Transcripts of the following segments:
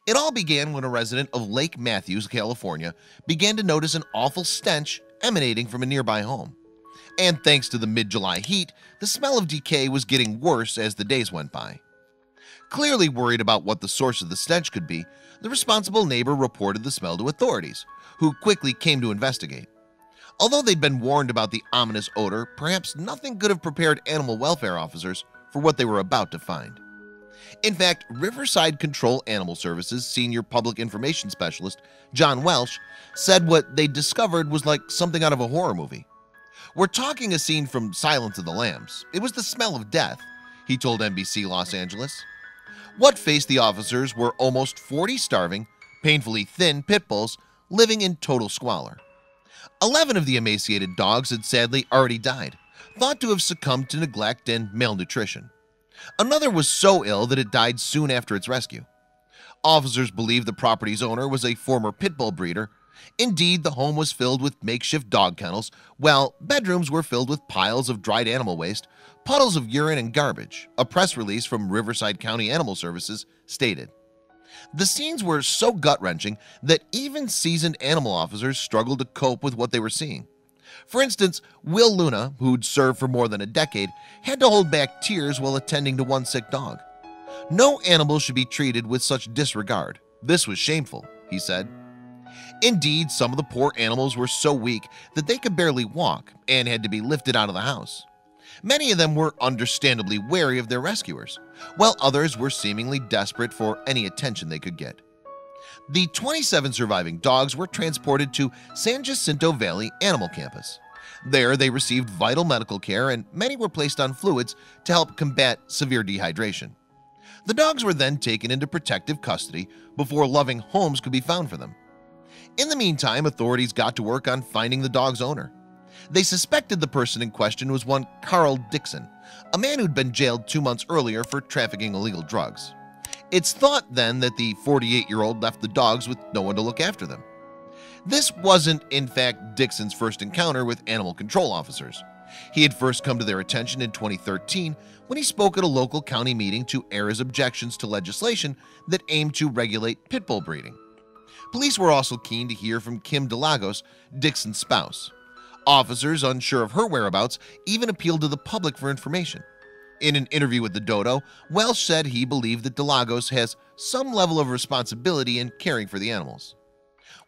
It all began when a resident of Lake Matthews, California, began to notice an awful stench emanating from a nearby home. And thanks to the mid-July heat, the smell of decay was getting worse as the days went by. Clearly worried about what the source of the stench could be, the responsible neighbor reported the smell to authorities, who quickly came to investigate. Although they'd been warned about the ominous odor, perhaps nothing could have prepared animal welfare officers for what they were about to find. In fact, Riverside Control Animal Services Senior Public Information Specialist John Welsh said what they discovered was like something out of a horror movie. "We're talking a scene from Silence of the Lambs. It was the smell of death," he told NBC Los Angeles. What faced the officers were almost 40 starving, painfully thin pit bulls living in total squalor. 11 of the emaciated dogs had sadly already died, thought to have succumbed to neglect and malnutrition. Another was so ill that it died soon after its rescue. Officers believe the property's owner was a former pit bull breeder. Indeed, the home was filled with makeshift dog kennels, while bedrooms were filled with piles of dried animal waste, puddles of urine and garbage, a press release from Riverside County Animal Services stated. The scenes were so gut-wrenching that even seasoned animal officers struggled to cope with what they were seeing. For instance, Will Luna, who'd served for more than a decade, had to hold back tears while attending to one sick dog. "No animal should be treated with such disregard. This was shameful," he said. Indeed, some of the poor animals were so weak that they could barely walk and had to be lifted out of the house. Many of them were understandably wary of their rescuers, while others were seemingly desperate for any attention they could get. The 27 surviving dogs were transported to San Jacinto Valley Animal Campus. There they received vital medical care, and many were placed on fluids to help combat severe dehydration. The dogs were then taken into protective custody before loving homes could be found for them. In the meantime, authorities got to work on finding the dog's owner. They suspected the person in question was one Carl Dixon, a man who'd been jailed 2 months earlier for trafficking illegal drugs. It's thought then that the 48-year-old left the dogs with no one to look after them. This wasn't, in fact, Dixon's first encounter with animal control officers. He had first come to their attention in 2013 when he spoke at a local county meeting to air his objections to legislation that aimed to regulate pit bull breeding. Police were also keen to hear from Kim DeLagos, Dixon's spouse. Officers, unsure of her whereabouts, even appealed to the public for information. In an interview with the Dodo, Welsh said he believed that DeLagos has some level of responsibility in caring for the animals.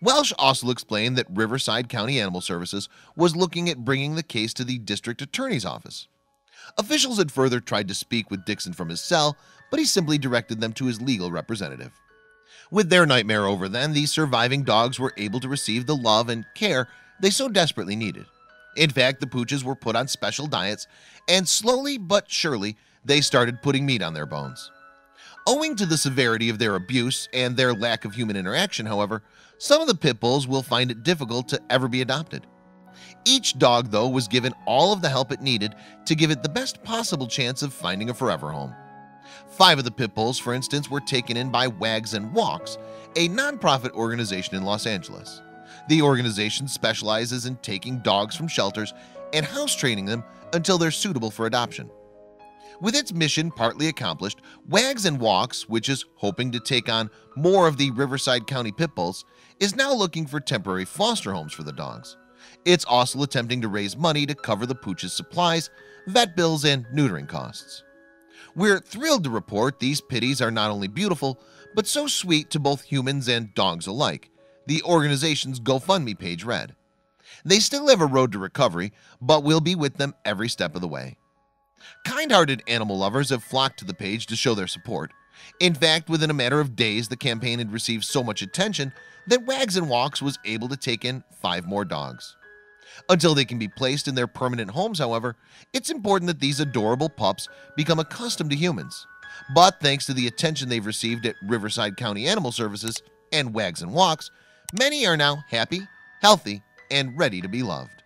Welsh also explained that Riverside County Animal Services was looking at bringing the case to the district attorney's office. Officials had further tried to speak with Dixon from his cell, but he simply directed them to his legal representative. With their nightmare over then, the surviving dogs were able to receive the love and care they so desperately needed. In fact, the pooches were put on special diets, and slowly but surely they started putting meat on their bones. Owing to the severity of their abuse and their lack of human interaction, however, some of the pit bulls will find it difficult to ever be adopted. Each dog, though, was given all of the help it needed to give it the best possible chance of finding a forever home. 5 of the pit bulls, for instance, were taken in by Wags and Walks, a nonprofit organization in Los Angeles. The organization specializes in taking dogs from shelters and house training them until they're suitable for adoption. With its mission partly accomplished, Wags and Walks, which is hoping to take on more of the Riverside County pit bulls, is now looking for temporary foster homes for the dogs. It's also attempting to raise money to cover the pooch's supplies, vet bills, and neutering costs. We're thrilled to report these pitties are not only beautiful, but so sweet to both humans and dogs alike, the organization's GoFundMe page read. They still have a road to recovery, but we'll be with them every step of the way. Kind-hearted animal lovers have flocked to the page to show their support. In fact, within a matter of days, the campaign had received so much attention that Wags and Walks was able to take in 5 more dogs. Until they can be placed in their permanent homes, however, it's important that these adorable pups become accustomed to humans. But thanks to the attention they've received at Riverside County Animal Services and Wags and Walks, many are now happy, healthy, and ready to be loved.